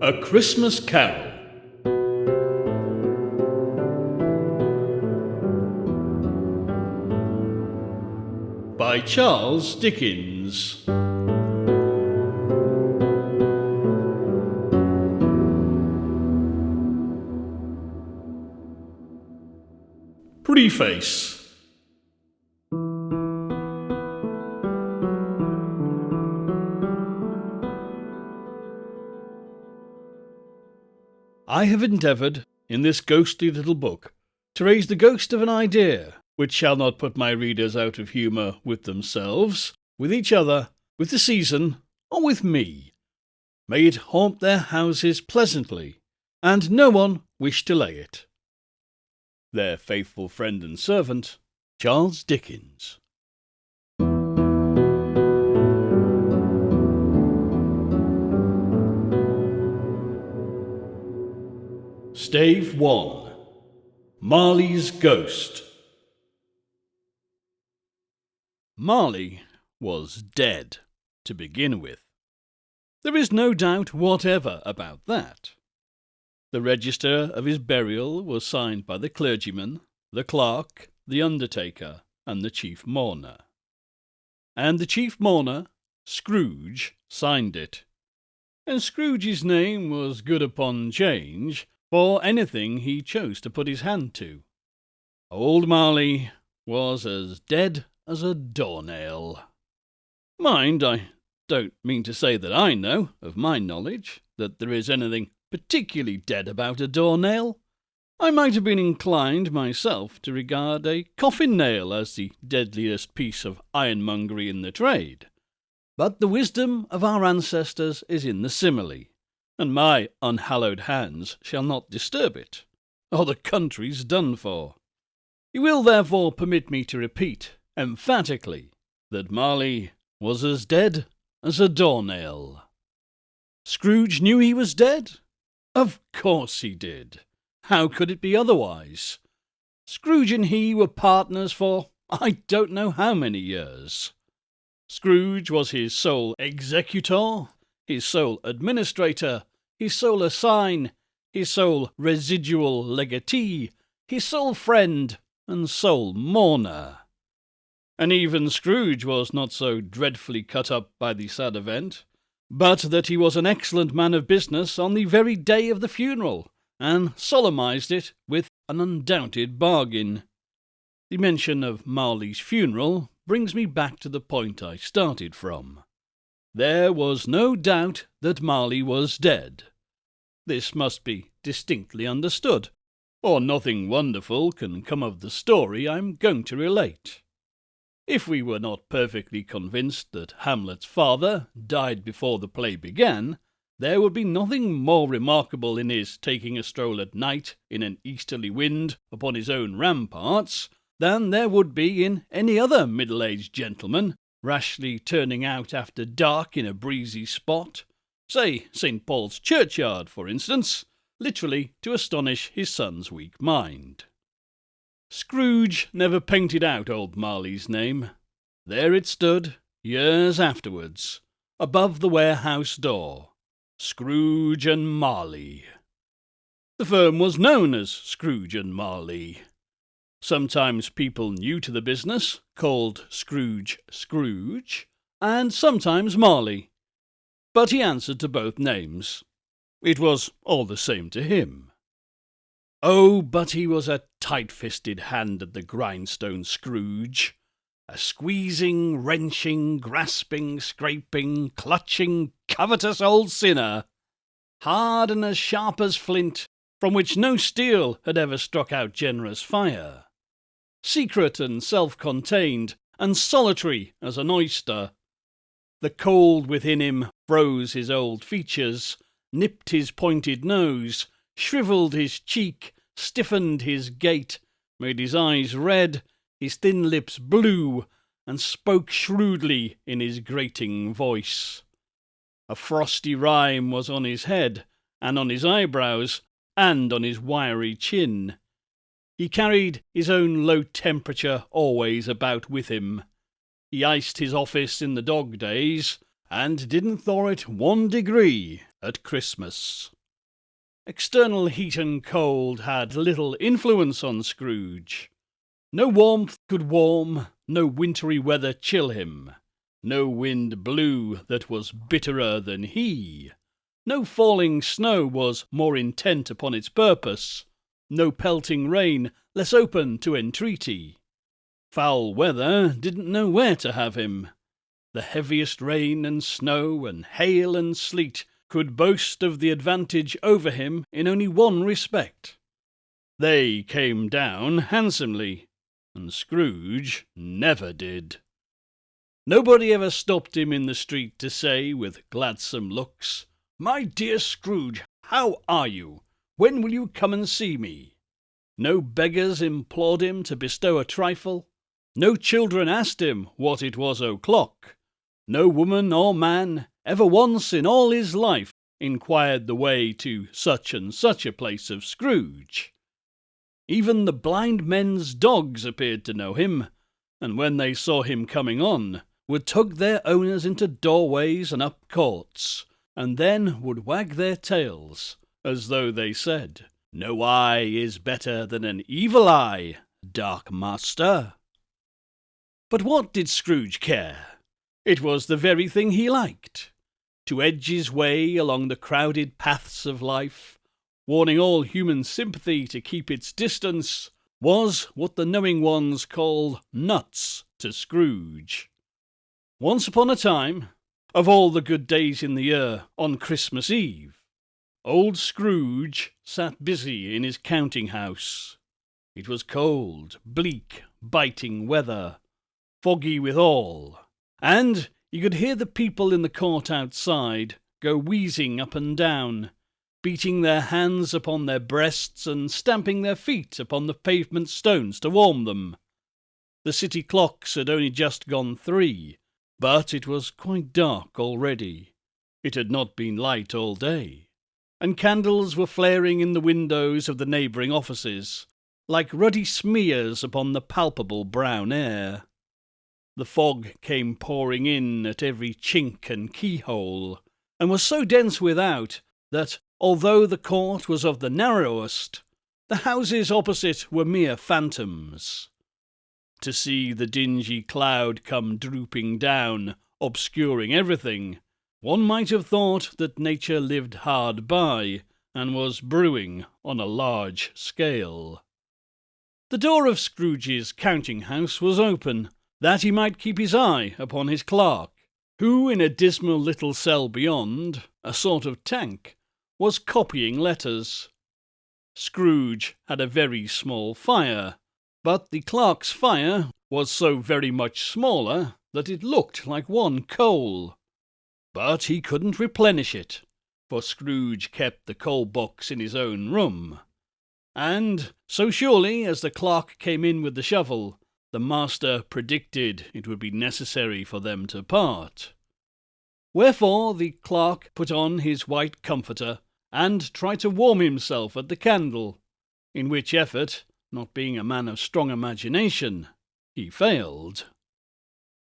A Christmas Carol by Charles Dickens. Preface. I have endeavoured, in this ghostly little book, to raise the ghost of an idea, which shall not put my readers out of humour with themselves, with each other, with the season, or with me. May it haunt their houses pleasantly, and no one wish to lay it. Their faithful friend and servant, Charles Dickens. Stave 1. Marley's Ghost. Marley was dead, to begin with. There is no doubt whatever about that. The register of his burial was signed by the clergyman, the clerk, the undertaker, and the chief mourner. And the chief mourner, Scrooge, signed it. And Scrooge's name was good upon change for anything he chose to put his hand to. Old Marley was as dead as a doornail. Mind, I don't mean to say that I know, of my knowledge, that there is anything particularly dead about a doornail. I might have been inclined myself to regard a coffin-nail as the deadliest piece of ironmongery in the trade. But the wisdom of our ancestors is in the simile, and my unhallowed hands shall not disturb it, or the country's done for. You will therefore permit me to repeat, emphatically, that Marley was as dead as a doornail. Scrooge knew he was dead? Of course he did. How could it be otherwise? Scrooge and he were partners for I don't know how many years. Scrooge was his sole executor, his sole administrator, his sole assign, his sole residual legatee, his sole friend, and sole mourner. And even Scrooge was not so dreadfully cut up by the sad event, but that he was an excellent man of business on the very day of the funeral, and solemnized it with an undoubted bargain. The mention of Marley's funeral brings me back to the point I started from. There was no doubt that Marley was dead. This must be distinctly understood, or nothing wonderful can come of the story I'm going to relate. If we were not perfectly convinced that Hamlet's father died before the play began, there would be nothing more remarkable in his taking a stroll at night in an easterly wind upon his own ramparts than there would be in any other middle-aged gentleman rashly turning out after dark in a breezy spot, say St. Paul's churchyard, for instance, literally to astonish his son's weak mind. Scrooge never painted out old Marley's name. There it stood, years afterwards, above the warehouse door. Scrooge and Marley. The firm was known as Scrooge and Marley. Sometimes people new to the business called Scrooge Scrooge, and sometimes Marley. But he answered to both names. It was all the same to him. Oh, but he was a tight-fisted hand at the grindstone, Scrooge. A squeezing, wrenching, grasping, scraping, clutching, covetous old sinner. Hard and as sharp as flint, from which no steel had ever struck out generous fire. Secret and self-contained, and solitary as an oyster. The cold within him froze his old features, nipped his pointed nose, shrivelled his cheek, stiffened his gait, made his eyes red, his thin lips blue, and spoke shrewdly in his grating voice. A frosty rime was on his head, and on his eyebrows, and on his wiry chin. He carried his own low temperature always about with him. He iced his office in the dog days, and didn't thaw it 1 degree at Christmas. External heat and cold had little influence on Scrooge. No warmth could warm, no wintry weather chill him. No wind blew that was bitterer than he. No falling snow was more intent upon its purpose. No pelting rain less open to entreaty. Foul weather didn't know where to have him. The heaviest rain and snow and hail and sleet could boast of the advantage over him in only one respect. They came down handsomely, and Scrooge never did. Nobody ever stopped him in the street to say, with gladsome looks, "My dear Scrooge, how are you? When will you come and see me?" No beggars implored him to bestow a trifle. No children asked him what it was o'clock. No woman or man ever once in all his life inquired the way to such and such a place of Scrooge. Even the blind men's dogs appeared to know him, and when they saw him coming on, would tug their owners into doorways and up courts, and then would wag their tails, as though they said, "No eye is better than an evil eye, dark master." But what did Scrooge care? It was the very thing he liked. To edge his way along the crowded paths of life, warning all human sympathy to keep its distance, was what the knowing ones call nuts to Scrooge. Once upon a time, of all the good days in the year, on Christmas Eve, old Scrooge sat busy in his counting-house. It was cold, bleak, biting weather, foggy withal, and you could hear the people in the court outside go wheezing up and down, beating their hands upon their breasts and stamping their feet upon the pavement stones to warm them. The city clocks had only just gone 3, but it was quite dark already. It had not been light all day, and candles were flaring in the windows of the neighbouring offices, like ruddy smears upon the palpable brown air. The fog came pouring in at every chink and keyhole, and was so dense without that, although the court was of the narrowest, the houses opposite were mere phantoms. To see the dingy cloud come drooping down, obscuring everything, one might have thought that nature lived hard by, and was brewing on a large scale. The door of Scrooge's counting-house was open, that he might keep his eye upon his clerk, who, in a dismal little cell beyond, a sort of tank, was copying letters. Scrooge had a very small fire, but the clerk's fire was so very much smaller that it looked like one coal. But he couldn't replenish it, for Scrooge kept the coal box in his own room. And so surely as the clerk came in with the shovel, the master predicted it would be necessary for them to part. Wherefore the clerk put on his white comforter and tried to warm himself at the candle, in which effort, not being a man of strong imagination, he failed.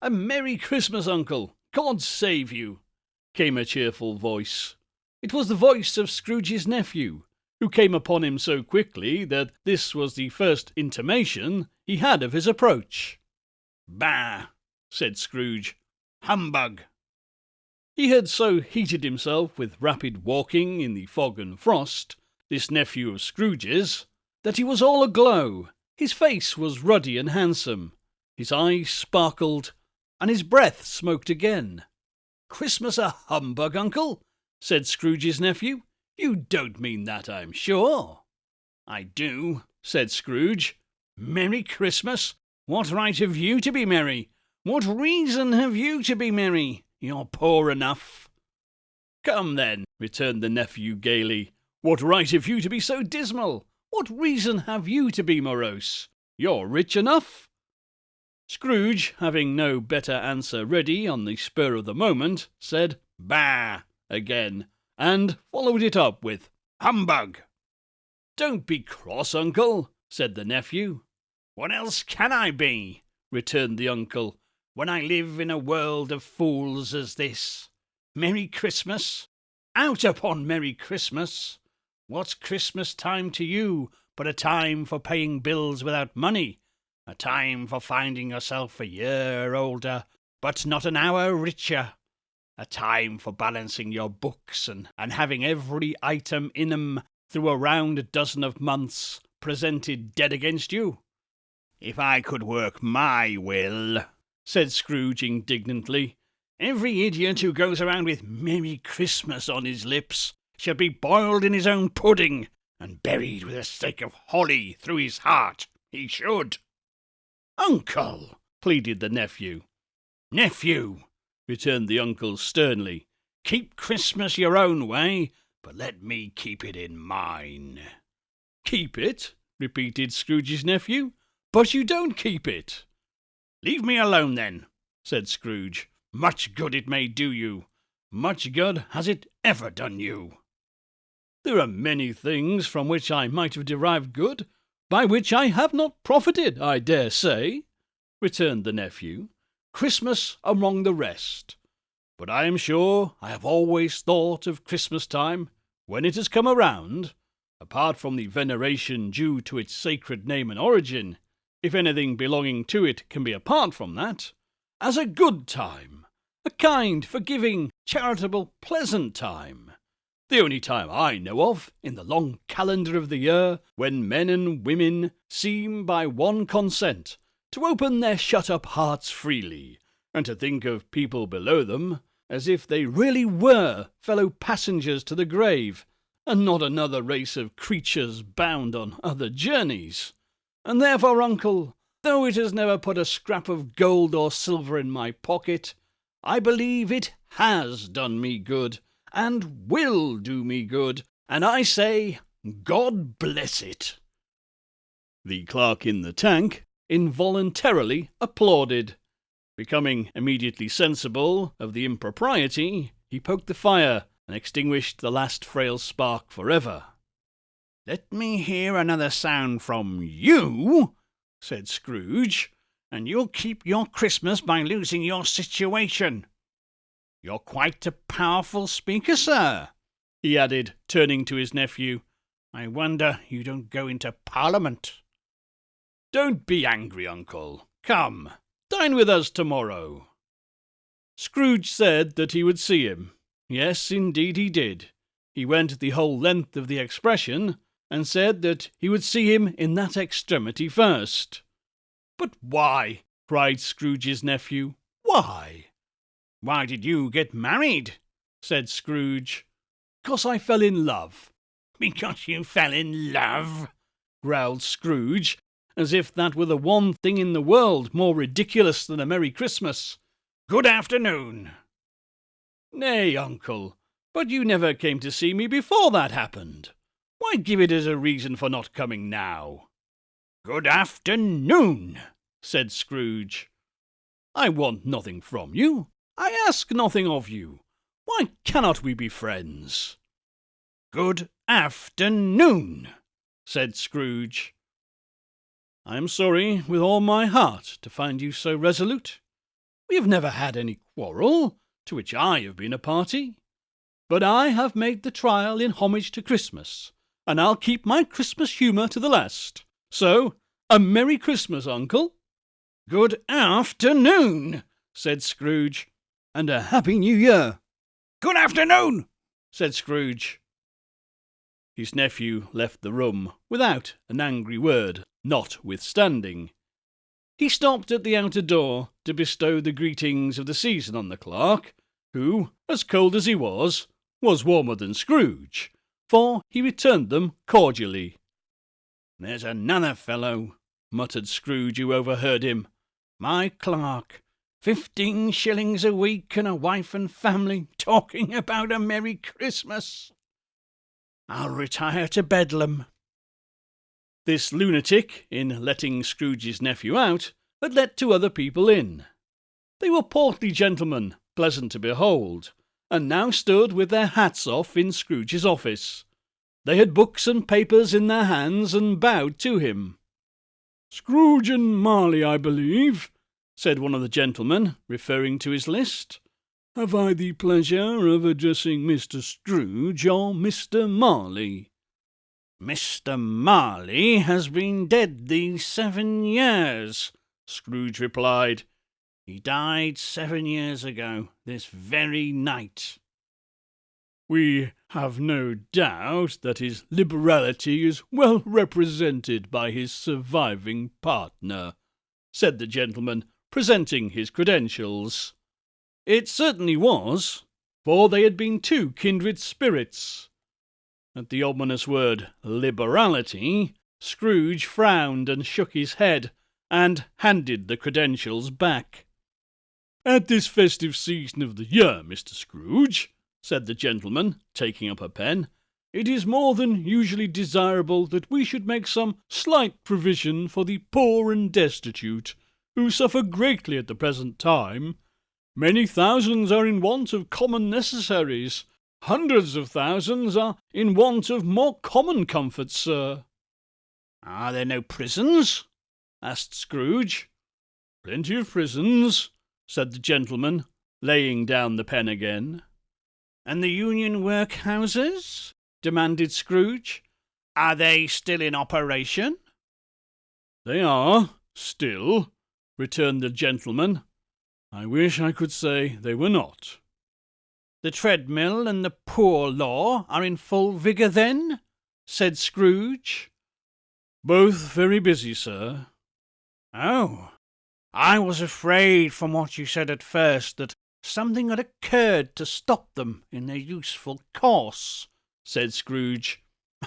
"A Merry Christmas, Uncle! God save you!" came a cheerful voice. It was the voice of Scrooge's nephew, who came upon him so quickly that this was the first intimation he had of his approach. "Bah!" said Scrooge. "Humbug!" He had so heated himself with rapid walking in the fog and frost, this nephew of Scrooge's, that he was all aglow. His face was ruddy and handsome, his eyes sparkled, and his breath smoked again. "Christmas a humbug, Uncle?" said Scrooge's nephew. "You don't mean that, I'm sure." "I do," said Scrooge. "Merry Christmas? What right have you to be merry? What reason have you to be merry? You're poor enough." "Come, then," returned the nephew gaily. "What right have you to be so dismal? What reason have you to be morose? You're rich enough." Scrooge, having no better answer ready on the spur of the moment, said "Bah!" again, and followed it up with "Humbug!" "Don't be cross, Uncle," said the nephew. "What else can I be?" returned the uncle, "when I live in a world of fools as this? Merry Christmas? Out upon Merry Christmas! What's Christmas time to you but a time for paying bills without money, a time for finding yourself a year older, but not an hour richer, a time for balancing your books and having every item in 'em through a round dozen of months presented dead against you? If I could work my will, said Scrooge indignantly, every idiot who goes around with Merry Christmas on his lips should be boiled in his own pudding and buried with a stake of holly through his heart. He should. Uncle, pleaded the nephew. Nephew, returned the uncle sternly, keep Christmas your own way, but let me keep it in mine. Keep it? Repeated Scrooge's nephew. But you don't keep it. Leave me alone, then, said Scrooge. Much good it may do you. Much good has it ever done you. There are many things from which I might have derived good, by which I have not profited, I dare say, returned the nephew, Christmas among the rest. But I am sure I have always thought of Christmas time, when it has come around, apart from the veneration due to its sacred name and origin, if anything belonging to it can be apart from that, as a good time, a kind, forgiving, charitable, pleasant time. The only time I know of, in the long calendar of the year, when men and women seem by one consent to open their shut-up hearts freely, and to think of people below them as if they really were fellow passengers to the grave, and not another race of creatures bound on other journeys. And therefore, uncle, though it has never put a scrap of gold or silver in my pocket, I believe it has done me good, and will do me good, and I say, God bless it. The clerk in the tank involuntarily applauded. Becoming immediately sensible of the impropriety, he poked the fire and extinguished the last frail spark forever. Let me hear another sound from you, said Scrooge, and you'll keep your Christmas by losing your situation. You're quite a powerful speaker, sir, he added, turning to his nephew. I wonder you don't go into Parliament. Don't be angry, uncle. Come, dine with us tomorrow. Scrooge said that he would see him. Yes, indeed he did. He went the whole length of the expression, and said that he would see him in that extremity first. But why? Cried Scrooge's nephew. Why? Why did you get married? Said Scrooge. Because I fell in love. Because you fell in love? Growled Scrooge, as if that were the one thing in the world more ridiculous than a Merry Christmas. Good afternoon. Nay, uncle, but you never came to see me before that happened. Why give it as a reason for not coming now? Good afternoon, said Scrooge. I want nothing from you. I ask nothing of you. Why cannot we be friends? Good afternoon, said Scrooge. I am sorry with all my heart to find you so resolute. We have never had any quarrel, to which I have been a party. But I have made the trial in homage to Christmas, and I'll keep my Christmas humour to the last. So, a Merry Christmas, uncle. Good afternoon, said Scrooge, and a Happy New Year. Good afternoon, said Scrooge. His nephew left the room without an angry word, notwithstanding. He stopped at the outer door to bestow the greetings of the season on the clerk, who, as cold as he was warmer than Scrooge, for he returned them cordially. There's another fellow, muttered Scrooge, who overheard him. My clerk, 15 shillings a week and a wife and family, talking about a Merry Christmas. I'll retire to Bedlam. This lunatic, in letting Scrooge's nephew out, had let 2 other people in. They were portly gentlemen, pleasant to behold, and now stood with their hats off in Scrooge's office. They had books and papers in their hands and bowed to him. Scrooge and Marley, I believe, said one of the gentlemen, referring to his list. Have I the pleasure of addressing Mr. Scrooge or Mr. Marley?" "Mr. Marley has been dead these 7 years," Scrooge replied. "He died 7 years ago, this very night." "We have no doubt that his liberality is well represented by his surviving partner," said the gentleman, presenting his credentials. It certainly was, for they had been two kindred spirits. At the ominous word liberality, Scrooge frowned and shook his head, and handed the credentials back. "At this festive season of the year, Mr. Scrooge," said the gentleman, taking up a pen, "it is more than usually desirable that we should make some slight provision for the poor and destitute, who suffer greatly at the present time. Many thousands are in want of common necessaries. Hundreds of thousands are in want of more common comforts, sir." "Are there no prisons?" asked Scrooge. "Plenty of prisons," said the gentleman, laying down the pen again. "And the union workhouses?" demanded Scrooge. "Are they still in operation?" "They are, still," returned the gentleman. "I wish I could say they were not." "The treadmill and the poor law are in full vigour, then?" said Scrooge. "Both very busy, sir." "Oh, I was afraid from what you said at first that something had occurred to stop them in their useful course," said Scrooge.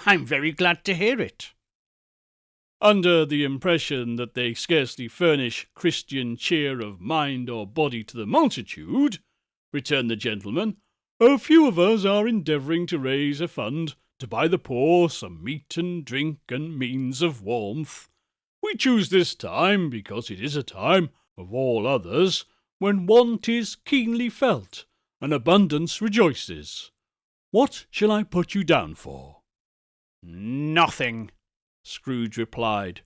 "I'm very glad to hear it." "Under the impression that they scarcely furnish Christian cheer of mind or body to the multitude," returned the gentleman, "a few of us are endeavouring to raise a fund to buy the poor some meat and drink and means of warmth. We choose this time because it is a time, of all others, when want is keenly felt and abundance rejoices. What shall I put you down for?" "Nothing," Scrooge replied.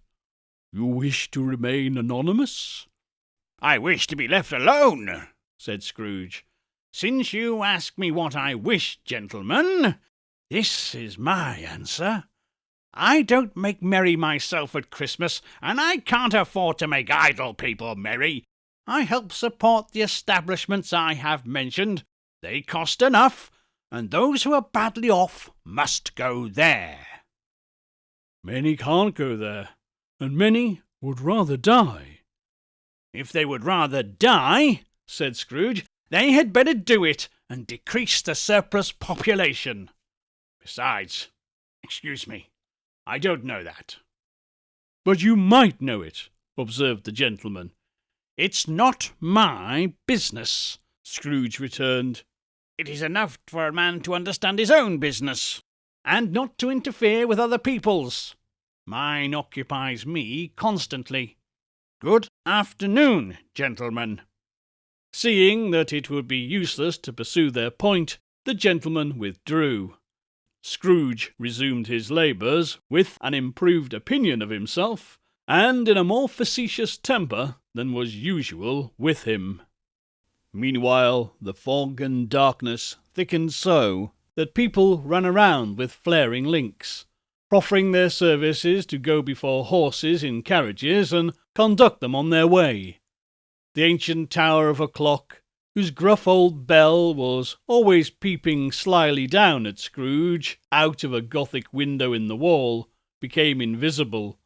"You wish to remain anonymous?" "I wish to be left alone," said Scrooge. "Since you ask me what I wish, gentlemen, this is my answer. I don't make merry myself at Christmas, and I can't afford to make idle people merry. I help support the establishments I have mentioned. They cost enough, and those who are badly off must go there." "Many can't go there, and many would rather die." "If they would rather die," said Scrooge, "they had better do it and decrease the surplus population. Besides, excuse me, I don't know that." "But you might know it," observed the gentleman. "It's not my business," Scrooge returned. "It is enough for a man to understand his own business, and not to interfere with other people's. Mine occupies me constantly. Good afternoon, gentlemen." Seeing that it would be useless to pursue their point, the gentleman withdrew. Scrooge resumed his labours with an improved opinion of himself, and in a more facetious temper than was usual with him. Meanwhile, the fog and darkness thickened so that people ran around with flaring links, proffering their services to go before horses in carriages and conduct them on their way. The ancient tower of a clock, whose gruff old bell was always peeping slyly down at Scrooge out of a Gothic window in the wall, became invisible,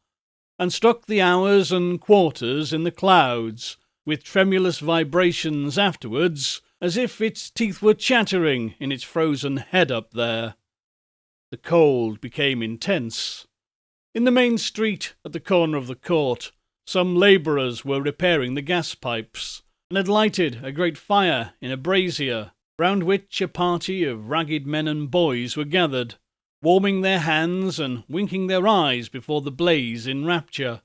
and struck the hours and quarters in the clouds, with tremulous vibrations afterwards, as if its teeth were chattering in its frozen head up there. The cold became intense. In the main street, at the corner of the court, some labourers were repairing the gas pipes, and had lighted a great fire in a brazier, round which a party of ragged men and boys were gathered, warming their hands and winking their eyes before the blaze in rapture.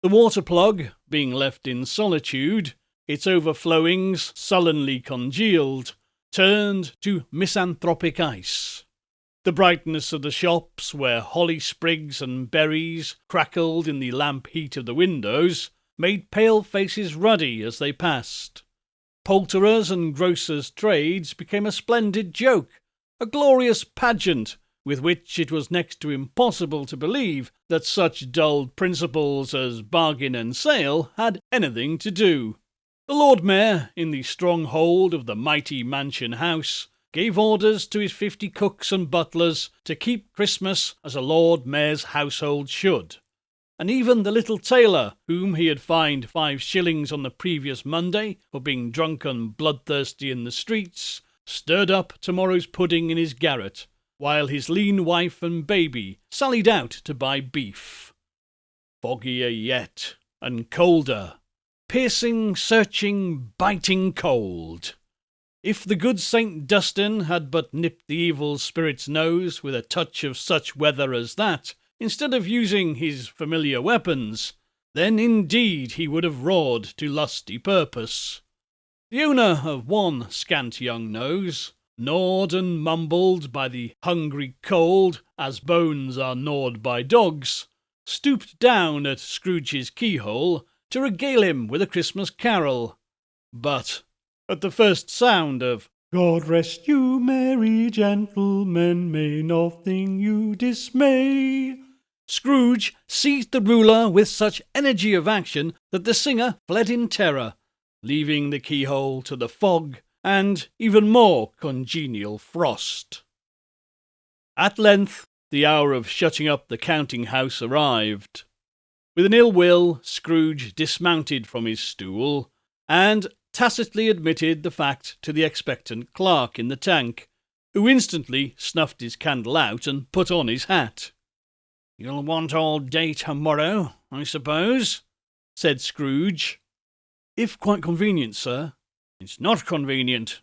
The water plug, being left in solitude, its overflowings sullenly congealed, turned to misanthropic ice. The brightness of the shops, where holly sprigs and berries crackled in the lamp heat of the windows, made pale faces ruddy as they passed. poulterers' and grocers' trades became a splendid joke, a glorious pageant with which it was next to impossible to believe that such dull principles as bargain and sale had anything to do. The Lord Mayor, in the stronghold of the mighty mansion house, gave orders to his 50 cooks and butlers to keep Christmas as a Lord Mayor's household should, and even the little tailor, whom he had fined 5 shillings on the previous Monday for being drunk and bloodthirsty in the streets, stirred up tomorrow's pudding in his garret, while his lean wife and baby sallied out to buy beef. Foggier yet, and colder, piercing, searching, biting cold. If the good St. Dustin had but nipped the evil spirit's nose with a touch of such weather as that, instead of using his familiar weapons, then indeed he would have roared to lusty purpose. The owner of one scant young nose, gnawed and mumbled by the hungry cold as bones are gnawed by dogs, stooped down at Scrooge's keyhole to regale him with a Christmas carol. But at the first sound of "God rest you, merry gentlemen, may nothing you dismay," Scrooge seized the ruler with such energy of action that the singer fled in terror, leaving the keyhole to the fog and even more congenial frost. At length the hour of shutting up the counting-house arrived. With an ill will, Scrooge dismounted from his stool and tacitly admitted the fact to the expectant clerk in the tank, who instantly snuffed his candle out and put on his hat. "You'll want all day tomorrow, I suppose?" said Scrooge. "If quite convenient, sir." "It's not convenient,"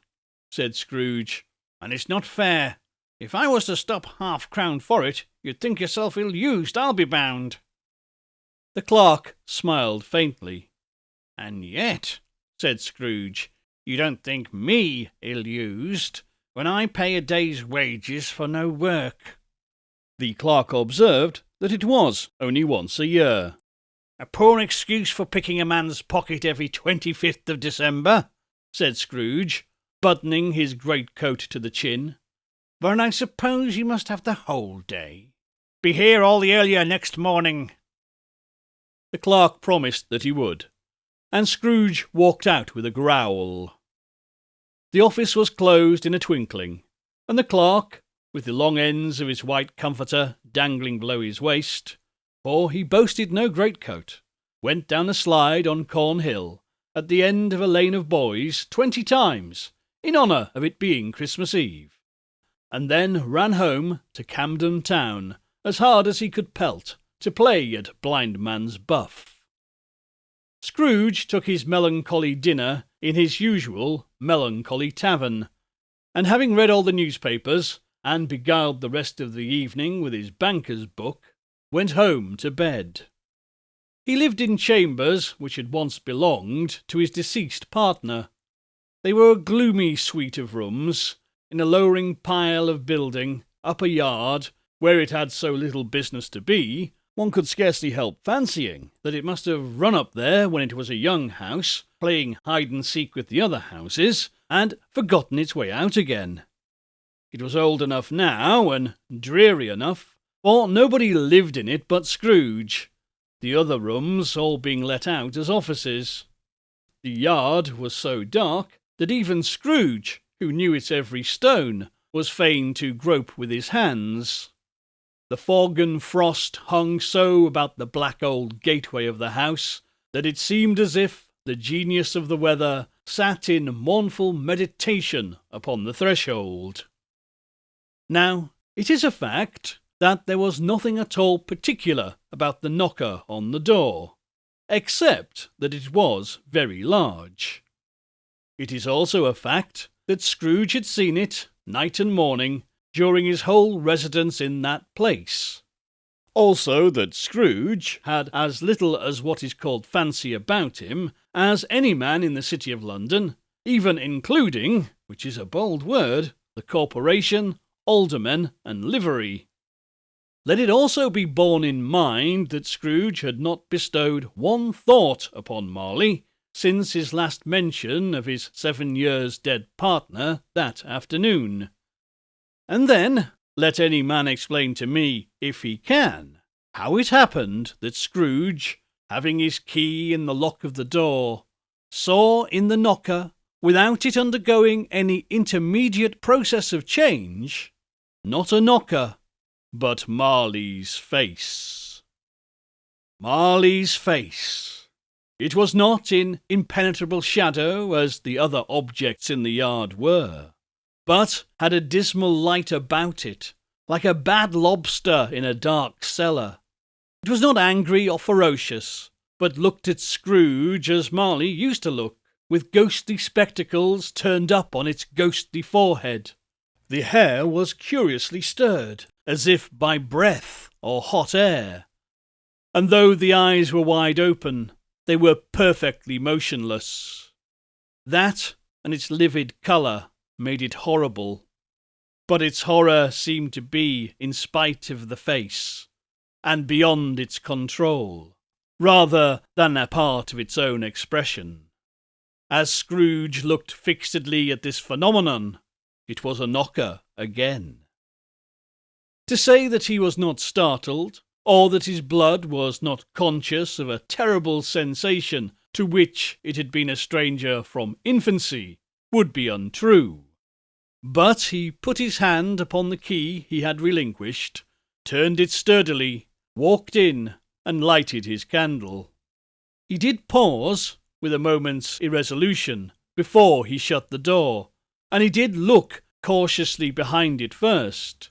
said Scrooge, "and it's not fair. If I was to stop half-crown for it, you'd think yourself ill-used, I'll be bound." The clerk smiled faintly. "And yet," said Scrooge, "you don't think me ill-used, when I pay a day's wages for no work." The clerk observed that it was only once a year. "A poor excuse for picking a man's pocket every 25th of December," said Scrooge, buttoning his greatcoat to the chin. "But I suppose you must have the whole day. Be here all the earlier next morning." The clerk promised that he would, and Scrooge walked out with a growl. The office was closed in a twinkling, and the clerk, with the long ends of his white comforter dangling below his waist, for he boasted no greatcoat, went down a slide on Cornhill, at the end of a lane of boys 20 times, in honour of it being Christmas Eve, and then ran home to Camden Town as hard as he could pelt, to play at blind man's buff. Scrooge took his melancholy dinner in his usual melancholy tavern, and having read all the newspapers, and beguiled the rest of the evening with his banker's book, went home to bed. He lived in chambers which had once belonged to his deceased partner. They were a gloomy suite of rooms, in a lowering pile of building, up a yard, where it had so little business to be, one could scarcely help fancying that it must have run up there when it was a young house, playing hide-and-seek with the other houses, and forgotten its way out again. It was old enough now, and dreary enough, for nobody lived in it but Scrooge, the other rooms all being let out as offices. The yard was so dark that even Scrooge, who knew its every stone, was fain to grope with his hands. The fog and frost hung so about the black old gateway of the house that it seemed as if the genius of the weather sat in mournful meditation upon the threshold. Now, it is a fact that there was nothing at all particular about the knocker on the door, except that it was very large. It is also a fact that Scrooge had seen it, night and morning, during his whole residence in that place. Also that Scrooge had as little as what is called fancy about him as any man in the City of London, even including, which is a bold word, the corporation, aldermen, and livery. Let it also be borne in mind that Scrooge had not bestowed one thought upon Marley, since his last mention of his 7 years dead partner that afternoon. And then, let any man explain to me, if he can, how it happened that Scrooge, having his key in the lock of the door, saw in the knocker, without it undergoing any intermediate process of change, not a knocker, but Marley's face. Marley's face. It was not in impenetrable shadow as the other objects in the yard were, but had a dismal light about it, like a bad lobster in a dark cellar. It was not angry or ferocious, but looked at Scrooge as Marley used to look, with ghostly spectacles turned up on its ghostly forehead. The hair was curiously stirred, as if by breath or hot air, and though the eyes were wide open, they were perfectly motionless. That and its livid colour made it horrible, but its horror seemed to be in spite of the face, and beyond its control, rather than a part of its own expression. As Scrooge looked fixedly at this phenomenon, it was a knocker again. To say that he was not startled, or that his blood was not conscious of a terrible sensation to which it had been a stranger from infancy, would be untrue. But he put his hand upon the key he had relinquished, turned it sturdily, walked in, and lighted his candle. He did pause, with a moment's irresolution, before he shut the door, and he did look cautiously behind it first,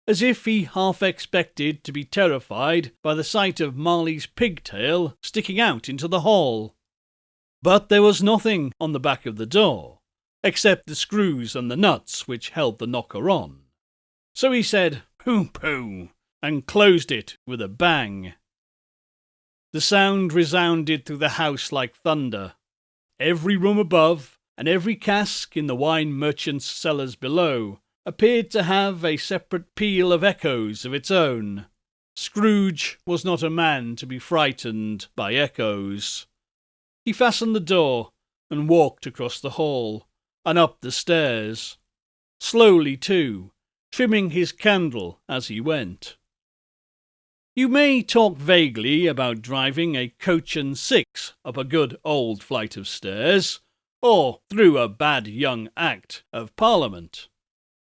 as if he half expected to be terrified by the sight of Marley's pigtail sticking out into the hall. But there was nothing on the back of the door, except the screws and the nuts which held the knocker on. So he said, "Pooh-pooh," and closed it with a bang. The sound resounded through the house like thunder. Every room above, and every cask in the wine merchant's cellars below, appeared to have a separate peal of echoes of its own. Scrooge was not a man to be frightened by echoes. He fastened the door and walked across the hall and up the stairs, slowly too, trimming his candle as he went. You may talk vaguely about driving a coach and six up a good old flight of stairs, or through a bad young Act of Parliament.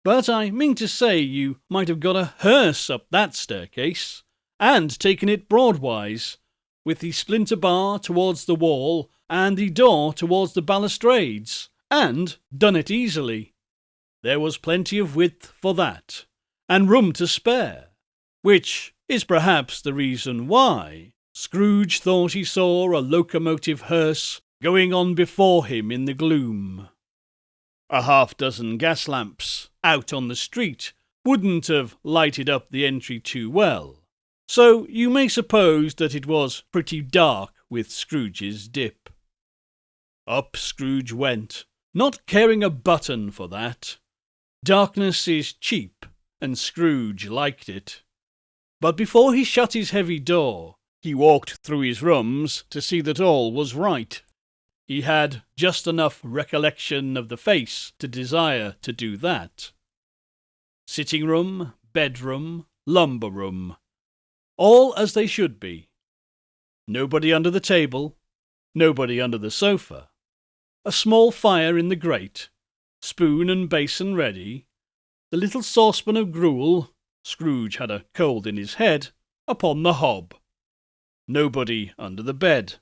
But I mean to say you might have got a hearse up that staircase, and taken it broadwise, with the splinter bar towards the wall and the door towards the balustrades, and done it easily. There was plenty of width for that, and room to spare, which is perhaps the reason why Scrooge thought he saw a locomotive hearse going on before him in the gloom. A half-dozen gas lamps out on the street wouldn't have lighted up the entry too well, so you may suppose that it was pretty dark with Scrooge's dip. Up Scrooge went, not caring a button for that. Darkness is cheap, and Scrooge liked it. But before he shut his heavy door, he walked through his rooms to see that all was right. He had just enough recollection of the face to desire to do that. Sitting room, bedroom, lumber room, all as they should be. Nobody under the table, nobody under the sofa. A small fire in the grate, spoon and basin ready, the little saucepan of gruel, Scrooge had a cold in his head, upon the hob. Nobody under the bed.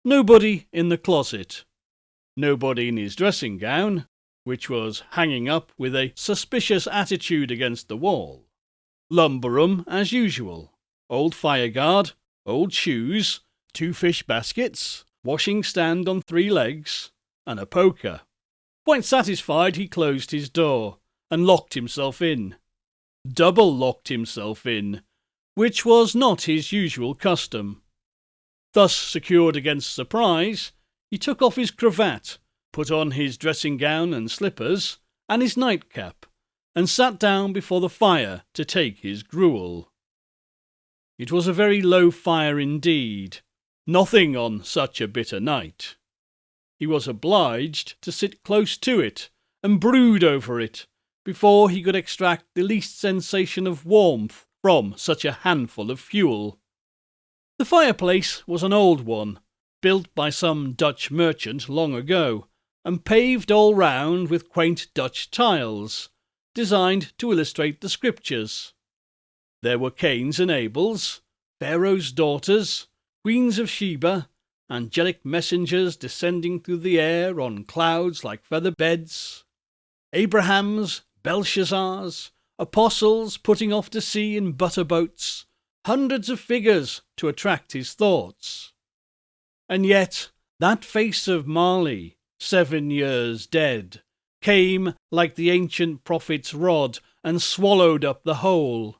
Nobody in the closet. Nobody in his dressing gown, which was hanging up with a suspicious attitude against the wall. Lumber room as usual. Old fireguard, old shoes, 2 fish baskets, washing stand on 3 legs, and a poker. Quite satisfied, he closed his door and locked himself in. Double locked himself in, which was not his usual custom. Thus secured against surprise, he took off his cravat, put on his dressing gown and slippers, and his nightcap, and sat down before the fire to take his gruel. It was a very low fire indeed, nothing on such a bitter night. he was obliged to sit close to it and brood over it before he could extract the least sensation of warmth from such a handful of fuel. The fireplace was an old one, built by some Dutch merchant long ago, and paved all round with quaint Dutch tiles, designed to illustrate the scriptures. There were Cains and Abels, Pharaoh's daughters, Queens of Sheba, angelic messengers descending through the air on clouds like feather beds, Abrahams, Belshazzars, apostles putting off to sea in butter boats, hundreds of figures to attract his thoughts. And yet that face of Marley, 7 years dead, came like the ancient prophet's rod and swallowed up the whole.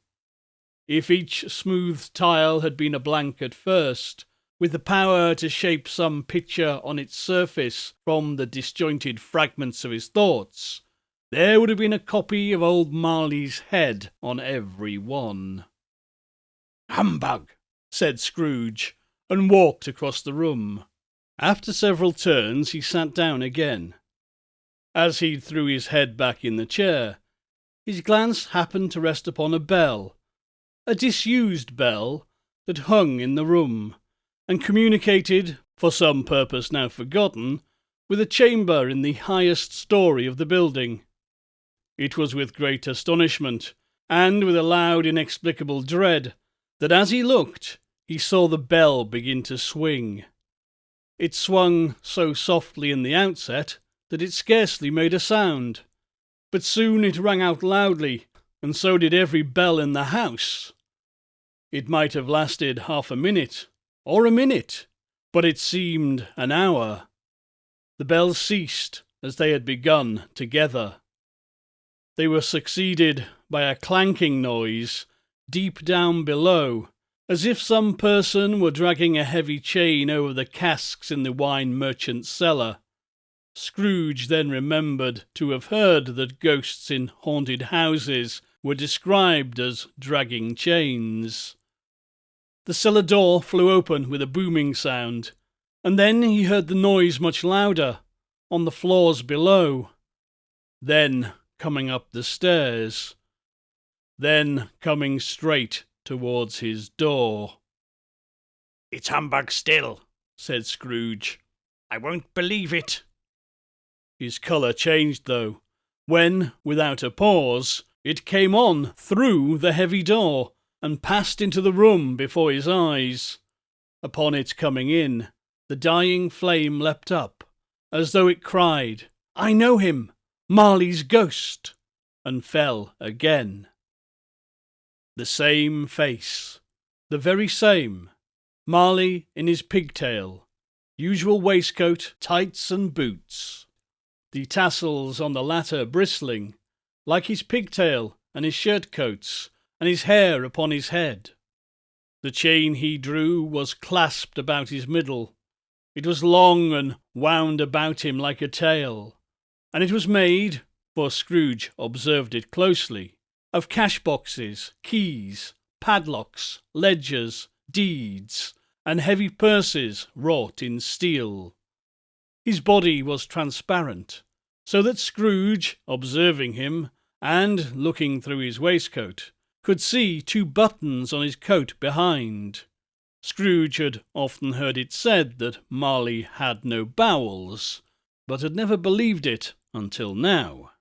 If each smooth tile had been a blank at first, with the power to shape some picture on its surface from the disjointed fragments of his thoughts, there would have been a copy of old Marley's head on every one. "Humbug!" said Scrooge, and walked across the room. After several turns he sat down again. As he threw his head back in the chair, his glance happened to rest upon a bell, a disused bell that hung in the room, and communicated, for some purpose now forgotten, with a chamber in the highest story of the building. It was with great astonishment, and with a loud inexplicable dread, that as he looked, he saw the bell begin to swing. It swung so softly in the outset that it scarcely made a sound, but soon it rang out loudly, and so did every bell in the house. It might have lasted half a minute, or a minute, but it seemed an hour. The bells ceased as they had begun together. They were succeeded by a clanking noise deep down below, as if some person were dragging a heavy chain over the casks in the wine merchant's cellar. Scrooge then remembered to have heard that ghosts in haunted houses were described as dragging chains. The cellar door flew open with a booming sound, and then he heard the noise much louder, on the floors below. Then coming up the stairs. Then coming straight towards his door. "It's humbug still," said Scrooge. "I won't believe it." His colour changed, though, when, without a pause, it came on through the heavy door, and passed into the room before his eyes. Upon its coming in, the dying flame leapt up, as though it cried, "I know him, Marley's ghost," and fell again. The same face, the very same, Marley in his pigtail, usual waistcoat, tights and boots, the tassels on the latter bristling, like his pigtail and his shirt-coats, and his hair upon his head. The chain he drew was clasped about his middle. It was long and wound about him like a tail, and it was made, for Scrooge observed it closely, of cash-boxes, keys, padlocks, ledgers, deeds, and heavy purses wrought in steel. His body was transparent, so that Scrooge, observing him, and looking through his waistcoat, could see 2 buttons on his coat behind. Scrooge had often heard it said that Marley had no bowels, but had never believed it until now.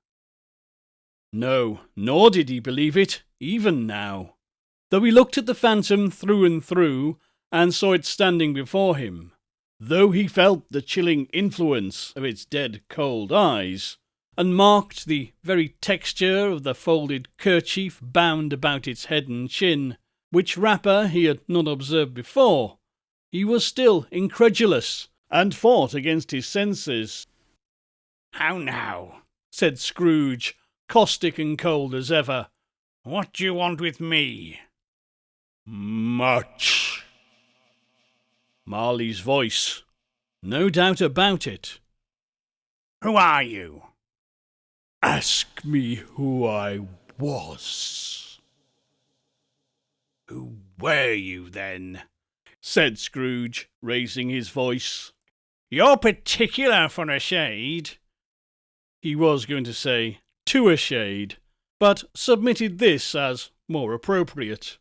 No, nor did he believe it even now, though he looked at the phantom through and through, and saw it standing before him, though he felt the chilling influence of its dead cold eyes, and marked the very texture of the folded kerchief bound about its head and chin, which wrapper he had not observed before, he was still incredulous, and fought against his senses. "How now?" said Scrooge, caustic and cold as ever. "What do you want with me?" "Much." Marley's voice. No doubt about it. "Who are you?" "Ask me who I was." "Who were you, then?" said Scrooge, raising his voice. You're particular for a shade." He was going to say, "to a shade," but submitted this as more appropriate.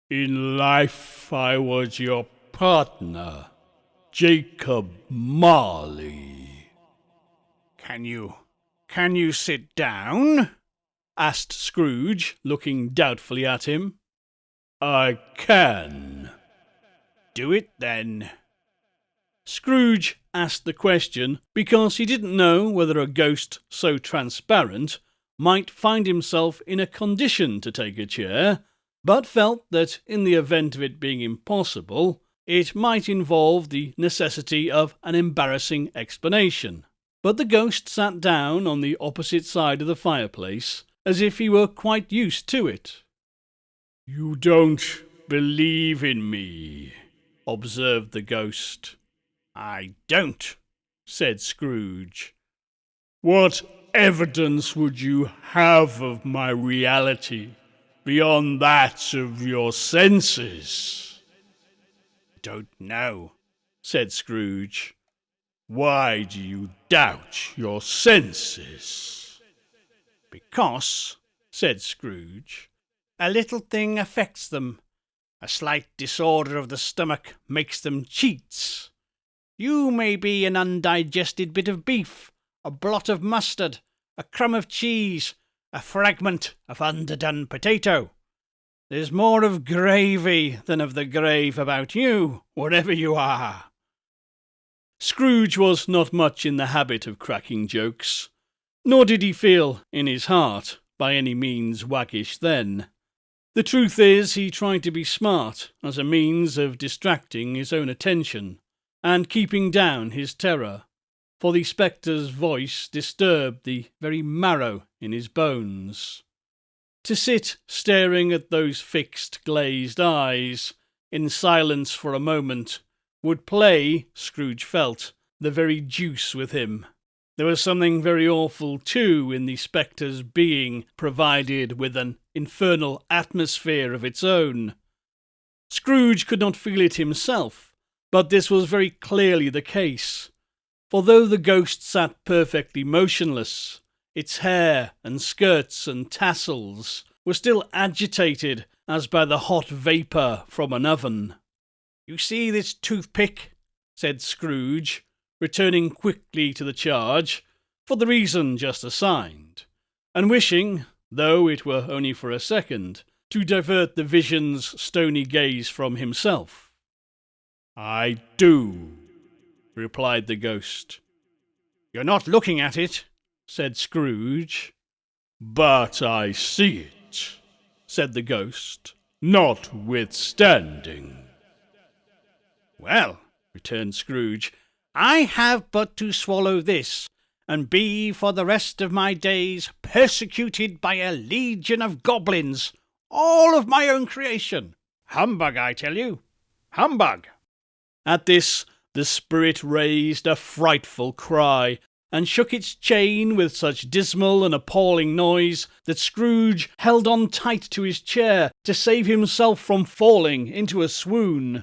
"In life I was your partner, Jacob Marley." Can you sit down?" asked Scrooge, looking doubtfully at him. "I can." "Do it then." Scrooge asked the question because he didn't know whether a ghost so transparent might find himself in a condition to take a chair, but felt that in the event of it being impossible, it might involve the necessity of an embarrassing explanation. But the ghost sat down on the opposite side of the fireplace, as if he were quite used to it. "You don't believe in me," observed the ghost. "I don't," said Scrooge. "What evidence would you have of my reality beyond that of your senses?" "Don't know," said Scrooge. "Why do you doubt your senses?" "Because," said Scrooge, "a little thing affects them. A slight disorder of the stomach makes them cheats. You may be an undigested bit of beef, a blot of mustard, a crumb of cheese, a fragment of underdone potato. There's more of gravy than of the grave about you, wherever you are." Scrooge was not much in the habit of cracking jokes, nor did he feel, in his heart, by any means waggish then. The truth is, he tried to be smart as a means of distracting his own attention and keeping down his terror, for the spectre's voice disturbed the very marrow in his bones. To sit staring at those fixed, glazed eyes in silence for a moment would play, Scrooge felt, the very deuce with him. There was something very awful, too, in the spectre's being provided with an infernal atmosphere of its own. Scrooge could not feel it himself, but this was very clearly the case. For though the ghost sat perfectly motionless, its hair and skirts and tassels were still agitated as by the hot vapour from an oven. "You see this toothpick?" said Scrooge, returning quickly to the charge, for the reason just assigned, and wishing, though it were only for a second, to divert the vision's stony gaze from himself. "I do," replied the ghost. "You're not looking at it," said Scrooge. "But I see it," said the ghost, "notwithstanding." "Well," returned Scrooge, "I have but to swallow this, and be for the rest of my days persecuted by a legion of goblins, all of my own creation. Humbug, I tell you, humbug." At this, the spirit raised a frightful cry, and shook its chain with such dismal and appalling noise that Scrooge held on tight to his chair to save himself from falling into a swoon.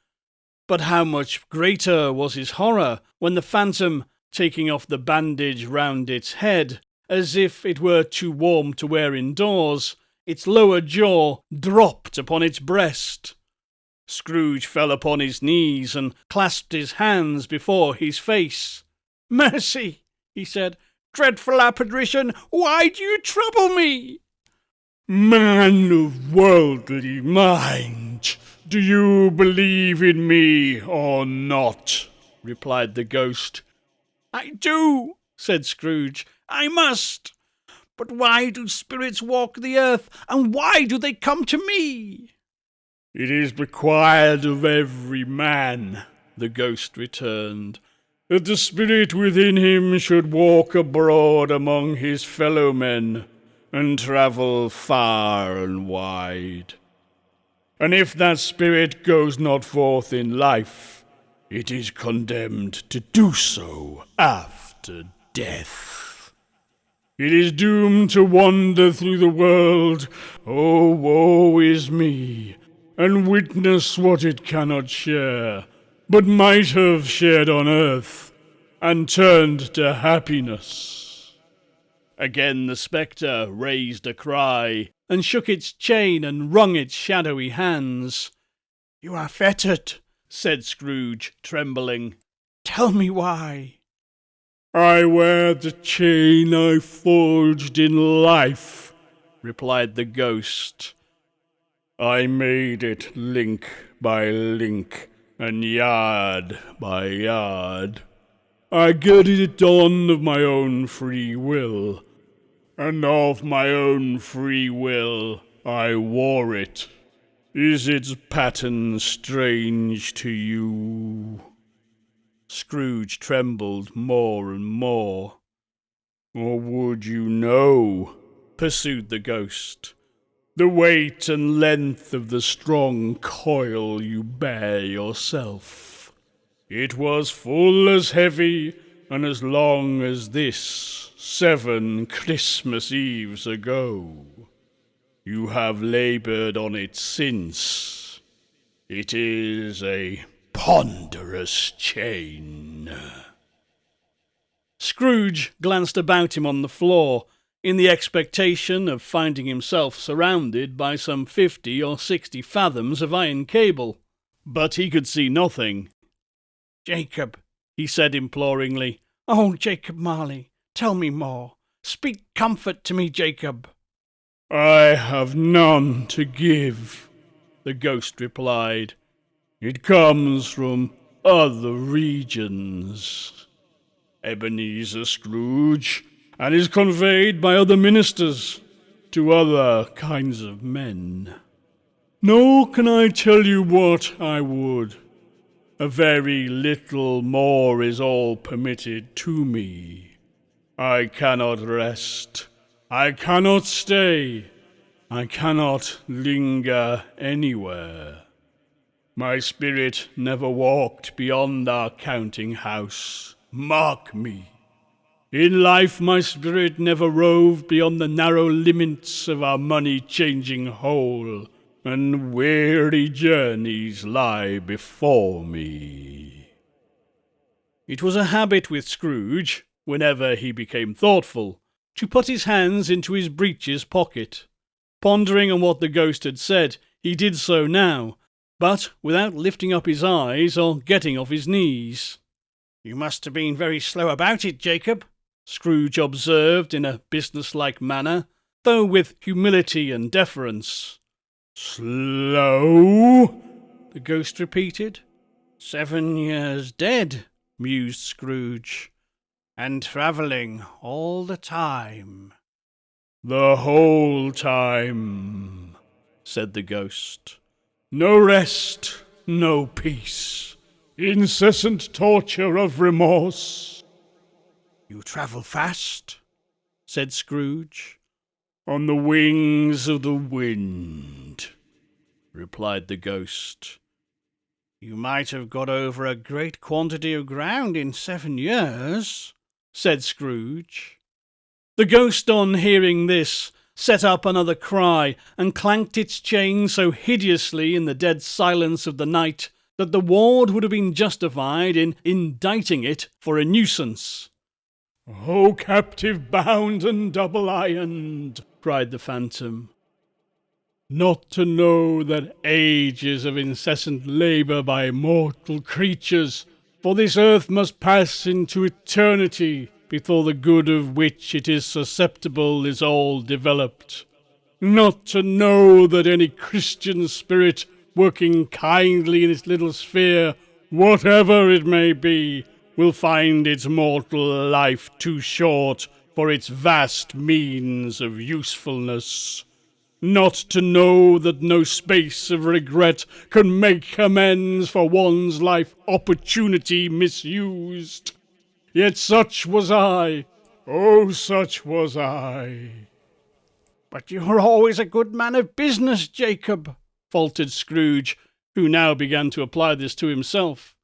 But how much greater was his horror when the phantom, taking off the bandage round its head, as if it were too warm to wear indoors, its lower jaw dropped upon its breast. Scrooge fell upon his knees and clasped his hands before his face. "Mercy," he said, "dreadful apparition, why do you trouble me?" "Man of worldly mind, do you believe in me or not?" replied the ghost. "I do," said Scrooge. "I must. But why do spirits walk the earth, and why do they come to me?" "It is required of every man," the ghost returned, "that the spirit within him should walk abroad among his fellow men, and travel far and wide. And if that spirit goes not forth in life, it is condemned to do so after death. It is doomed to wander through the world, oh, woe is me, and witness what it cannot share, but might have shared on earth, and turned to happiness." Again the spectre raised a cry, and shook its chain and wrung its shadowy hands. "You are fettered," said Scrooge, trembling. "Tell me why." "I wear the chain I forged in life," replied the ghost. "I made it link by link, and yard by yard. I girded it on of my own free will, and of my own free will I wore it. Is its pattern strange to you?" Scrooge trembled more and more. "Or would you know," pursued the ghost, "the weight and length of the strong coil you bear yourself? It was full as heavy and as long as this 7 Christmas Eves ago. You have laboured on it since. It is a ponderous chain." Scrooge glanced about him on the floor, in the expectation of finding himself surrounded by some 50 or 60 fathoms of iron cable, but he could see nothing. "Jacob," he said imploringly. "Oh, Jacob Marley, tell me more. Speak comfort to me, Jacob." "I have none to give," the ghost replied. "It comes from other regions. Ebenezer Scrooge, and is conveyed by other ministers to other kinds of men. Nor can I tell you what I would. A very little more is all permitted to me. I cannot rest. I cannot stay. I cannot linger anywhere. My spirit never walked beyond our counting house. Mark me. In life my spirit never roved beyond the narrow limits of our money-changing hole, and weary journeys lie before me." It was a habit with Scrooge, whenever he became thoughtful, to put his hands into his breeches pocket. Pondering on what the ghost had said, he did so now, but without lifting up his eyes or getting off his knees. "You must have been very slow about it, Jacob," Scrooge observed in a business-like manner, though with humility and deference. "Slow?" the ghost repeated. 7 years dead," mused Scrooge, "and travelling all the time." "The whole time," said the ghost. "No rest, no peace. Incessant torture of remorse." "You travel fast?" said Scrooge. "On the wings of the wind," replied the ghost. "You might have got over a great quantity of ground in 7 years," said Scrooge. The ghost, on hearing this, set up another cry, and clanked its chain so hideously in the dead silence of the night that the ward would have been justified in indicting it for a nuisance. "O captive bound and double-ironed," cried the phantom, "not to know that ages of incessant labour by mortal creatures, for this earth must pass into eternity before the good of which it is susceptible is all developed. Not to know that any Christian spirit working kindly in its little sphere, whatever it may be, will find its mortal life too short for its vast means of usefulness. Not to know that no space of regret can make amends for one's life opportunity misused. Yet such was I, oh, such was I." "But you were always a good man of business, Jacob," faltered Scrooge, who now began to apply this to himself.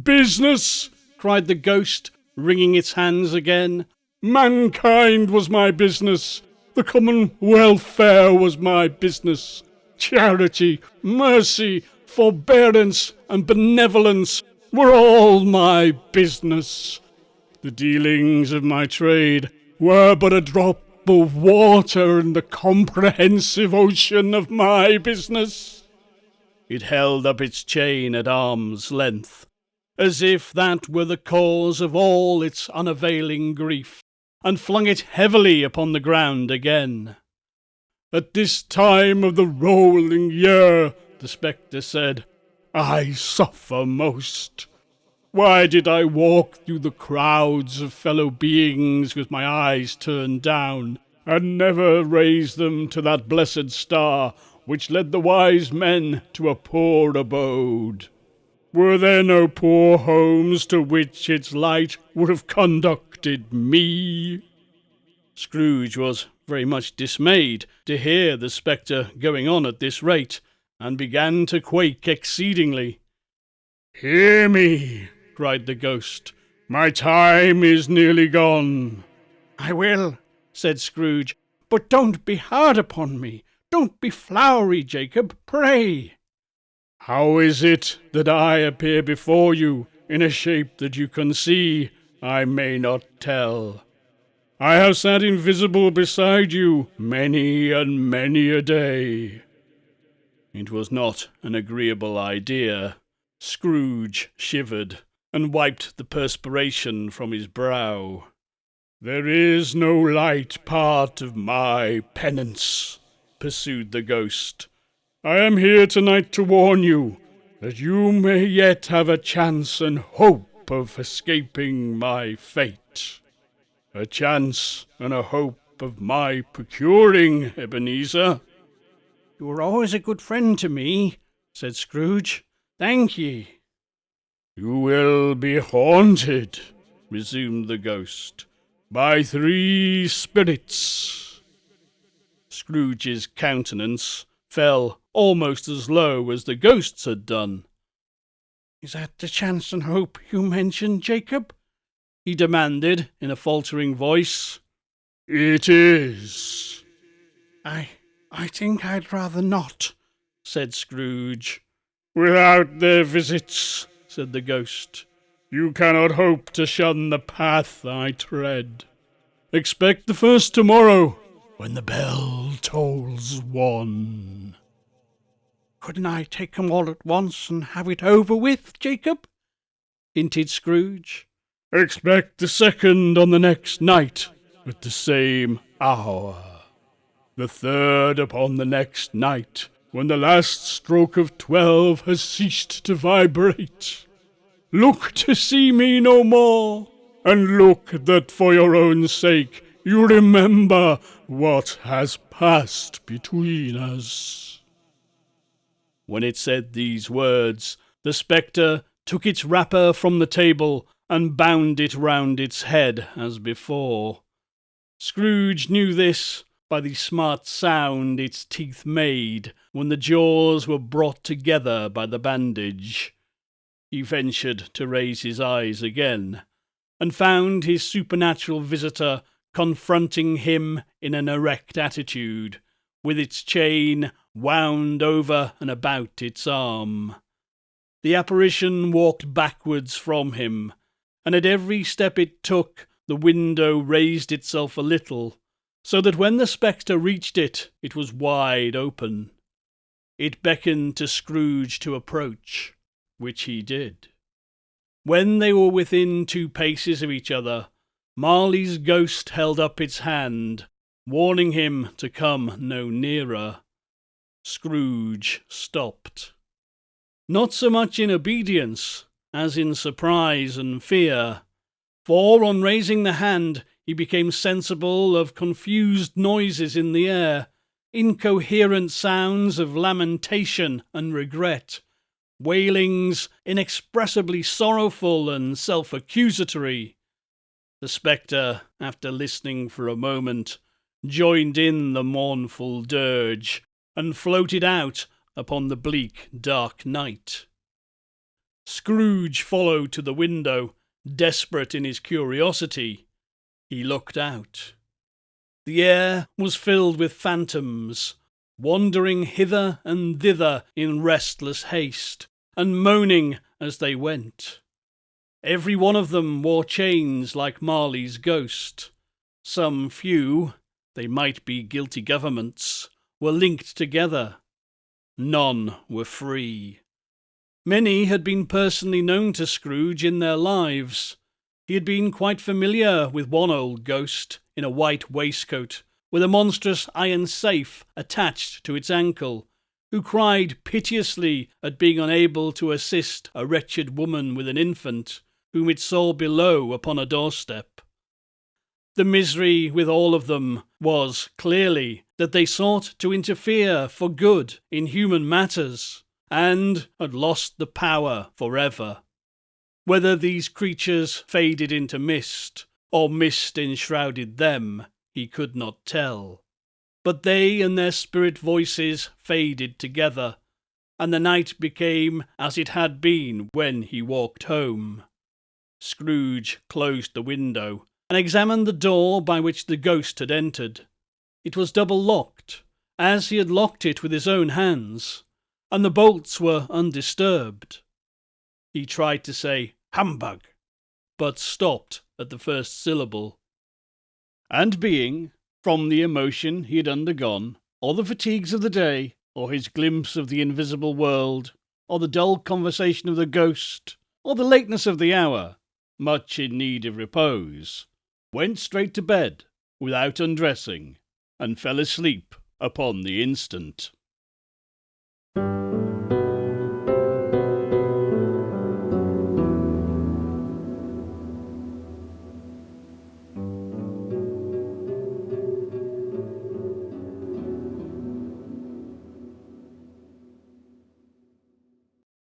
"Business!" cried the ghost, wringing its hands again. "Mankind was my business. The common welfare was my business. Charity, mercy, forbearance, and benevolence were all my business. the dealings of my trade were but a drop of water in the comprehensive ocean of my business. It held up its chain at arm's length, as if that were the cause of all its unavailing grief, and flung it heavily upon the ground again. At this time of the rolling year, the spectre said, I suffer most. Why did I walk through the crowds of fellow beings with my eyes turned down, and never raise them to that blessed star which led the wise men to a poor abode? Were there no poor homes to which its light would have conducted me? Scrooge was very much dismayed to hear the spectre going on at this rate, and began to quake exceedingly. Hear me, cried the ghost. My time is nearly gone. I will, said Scrooge, but don't be hard upon me. Don't be flowery, Jacob, pray. How is it that I appear before you in a shape that you can see? I may not tell. I have sat invisible beside you many and many a day. It was not an agreeable idea. Scrooge shivered, and wiped the perspiration from his brow. There is no light part of my penance, pursued the ghost. I am here tonight to warn you that you may yet have a chance and hope of escaping my fate. A chance and a hope of my procuring, Ebenezer. You were always a good friend to me, said Scrooge. Thank ye. You will be haunted, resumed the ghost, by 3 spirits. Scrooge's countenance fell almost as low as the ghost's had done. Is that the chance and hope you mentioned, Jacob? He demanded in a faltering voice. It is. I think I'd rather not, said Scrooge. Without their visits, said the ghost, you cannot hope to shun the path I tread. Expect the first tomorrow, when the bell tolls 1. Couldn't I take 'em all at once and have it over with, Jacob? Hinted Scrooge. Expect the second on the next night, at the same hour. The third upon the next night, when the last stroke of 12 has ceased to vibrate. Look to see me no more, and look that for your own sake you remember what has passed between us. When it said these words, the spectre took its wrapper from the table and bound it round its head as before. Scrooge knew this by the smart sound its teeth made when the jaws were brought together by the bandage. He ventured to raise his eyes again, and found his supernatural visitor confronting him in an erect attitude, with its chain wound over and about its arm. The apparition walked backwards from him, and at every step it took, the window raised itself a little, so that when the spectre reached it, it was wide open. It beckoned to Scrooge to approach, which he did. When they were within 2 paces of each other, Marley's ghost held up its hand, warning him to come no nearer. Scrooge stopped. Not so much in obedience as in surprise and fear, for on raising the hand he became sensible of confused noises in the air, incoherent sounds of lamentation and regret, wailings inexpressibly sorrowful and self-accusatory. The spectre, after listening for a moment, joined in the mournful dirge, and floated out upon the bleak, dark night. Scrooge followed to the window, desperate in his curiosity. He looked out. The air was filled with phantoms, wandering hither and thither in restless haste, and moaning as they went. Every one of them wore chains like Marley's ghost. Some few, they might be guilty governments, were linked together. None were free. Many had been personally known to Scrooge in their lives. He had been quite familiar with one old ghost in a white waistcoat, with a monstrous iron safe attached to its ankle, who cried piteously at being unable to assist a wretched woman with an infant, whom it saw below upon a doorstep. The misery with all of them was, clearly, that they sought to interfere for good in human matters, and had lost the power forever. Whether these creatures faded into mist, or mist enshrouded them, he could not tell. But they and their spirit voices faded together, and the night became as it had been when he walked home. Scrooge closed the window, and examined the door by which the ghost had entered. It was double-locked, as he had locked it with his own hands, and the bolts were undisturbed. He tried to say, "Humbug," but stopped at the first syllable. And being, from the emotion he had undergone, or the fatigues of the day, or his glimpse of the invisible world, or the dull conversation of the ghost, or the lateness of the hour, much in need of repose, went straight to bed without undressing, and fell asleep upon the instant.